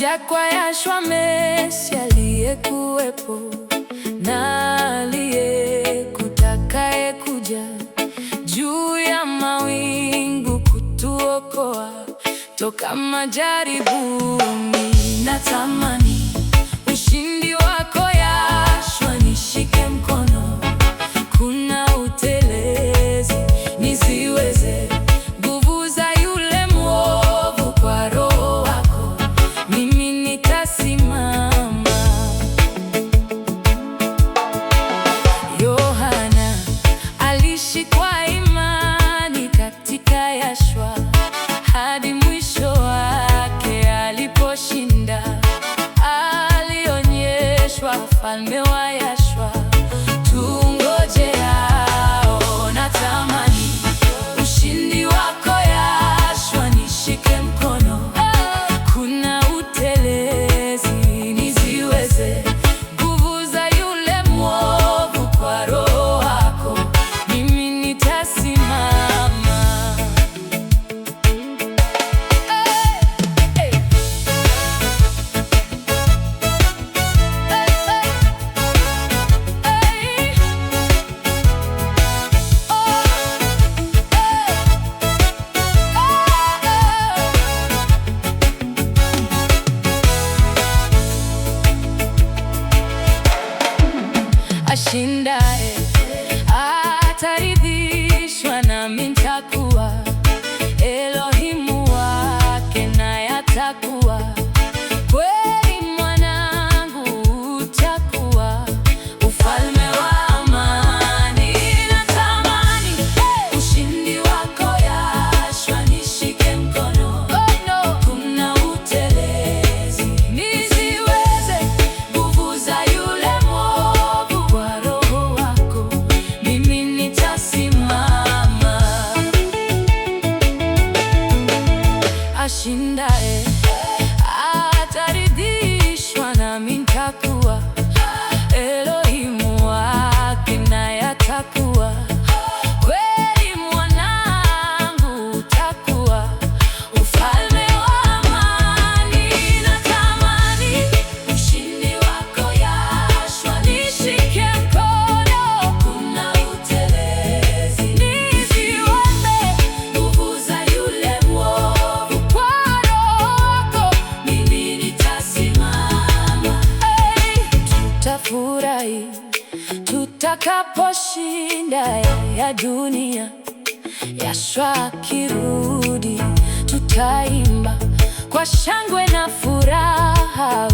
Kuja kwa Yashua Messi aliyekuwepo na aliyekutakaye kuja, juu ya mawingu kutuokoa toka majaribuni. Natamani ushindi wako Yashua, nishike mkono, kuna utelezi nisiweze, nguvu za yule mwovu kwa Roho wako mimi nitasimama. Yohana alishikwa imani katika Yashua hadi mwisho wake aliposhinda. Alionyeshwa ufalme wa Yashua, tungojeao. Natamani ushindi wako Yashua, nishike mkono, kuna utelezi nisiweze, nguvu za yule mwovu kwa Roho wako mimi nitasimama. Ashindaye ataridhishwa, nami nitakuwa Elohimu wake, naye atakuwa kweli mwanangu. Utakuwa ufalme wa amani. Natamani ushindi wako Yashua, nishike mkono, kuna utelezi nisiweze, nguvu za yule mwovu kwa Roho wako mimi nitasimama. Ashindaye ataridhishwa, nami nitakuwa Elohimu wake, naye atakuwa kweli mwanangu. Utakuwa ufalme wa amani. Natamani ushindi wako Yashua, nishike mkono, kuna utelezi nisiweze, nguvu za yule mwovu kwa Roho wako mimi nitasimama. Tutafurahi tutakaposhinda ya dunia. Yashua akirudi, tutaimba kwa shangwe na furaha.